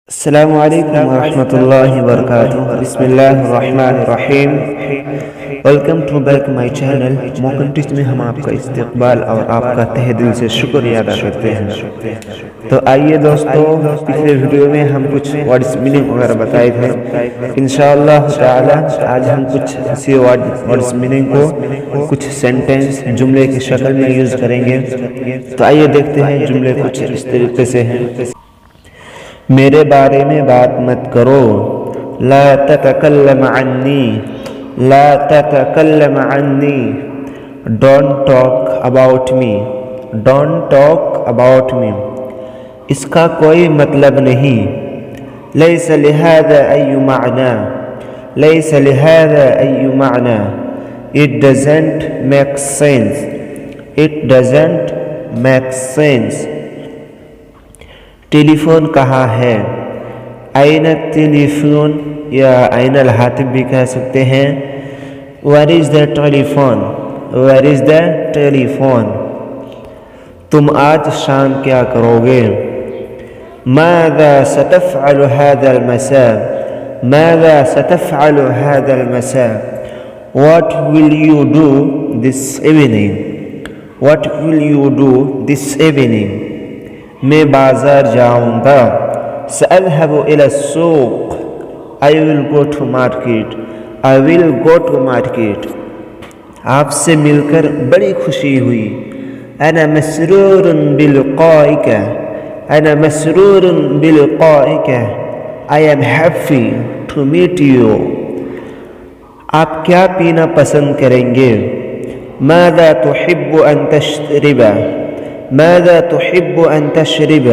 السلام علیکم ورحمتہ اللہ وبرکاتہ. بسم اللہ الرحمن الرحیم. Welcome to back my channel موقم ٹیچ میں ہم آپ کا استقبال اور آپ کا تہ دل سے شکریہ ادا کرتے ہیں. تو آئیے دوستوں، پچھلے ویڈیو میں ہم کچھ ورڈز میننگ وغیرہ بتائے تھے. انشاءاللہ تعالی آج ہم کچھ اسی ورڈز میننگ کو کچھ سینٹنس جملے کی شکل میں یوز کریں گے. تو آئیے دیکھتے ہیں. جملے کچھ اس طریقے سے ہیں: میرے بارے میں بات مت کرو. لا تتکلم عنی. لا تتکلم عنی. Don't talk about me. Don't talk about me. اس کا کوئی مطلب نہیں. لیس لہذا ای معنی. لیس لہذا ای معنی. It doesn't make sense. It doesn't make sense. Telephone کہاں ہے؟ این التلیفون یا این الہاتف بھی کہہ سکتے ہیں. Where is the telephone? Where is the telephone? تم آج شام کیا کرو گے؟ ماذا ستفعل هذا المساء? ماذا ستفعل هذا المساء? What will you do this evening? What will you do this evening? میں بازار جاؤں گا. سأذهب إلى السوق. I will go to market. I will go to market. آپ سے مل کر بڑی خوشی ہوئی. أنا مسرور بلقائك. أنا مسرور بلقائك. I am happy to meet you. آپ کیا پینا پسند کریں گے؟ ماذا تحب أن تشرب؟ ماذا تحب أن تشرب؟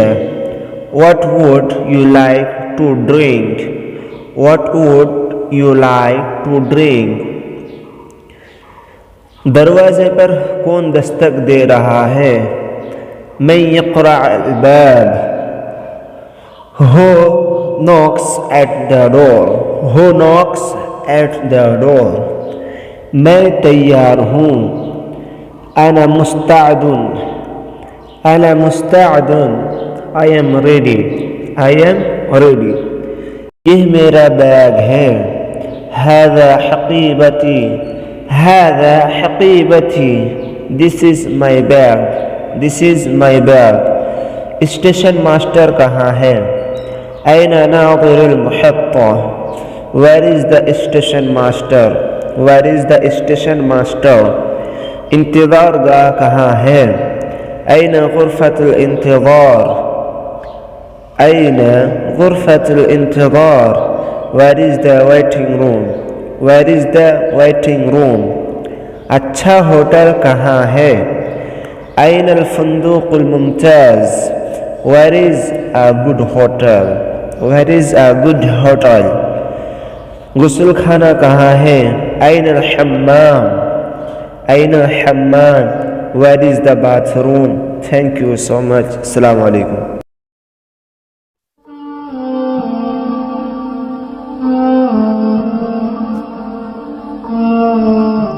What would you like to drink? What would you like to drink? دروازے پر کون دستک دے رہا ہے؟ من يقرع الباب. Who knocks at the door? Who knocks at the door? میں تیار ہوں. أنا مستعد. أنا مستعد. I am ready. I am ready. یہ میرا بیگ ہے. هذا حقيبتي. هذا حقيبتي. This is my bag. This is my bag. Station master کہاں ہے؟ أين ناظر المحطة? Where is the station master? Where is the station master? انتظار گاہ کہاں ہے؟ أين غرفة الانتظار؟ أين غرفة الانتظار؟ Where is the waiting room? Where is the waiting room? اچھا ہوٹل کہاں ہے؟ أين الفندق الممتاز؟ Where is a good hotel? Where is a good hotel? غسل خانہ کہاں ہے؟ أين الحمام؟ أين الحمام؟ Where is the bathroom? Thank you so much. السلام علیکم.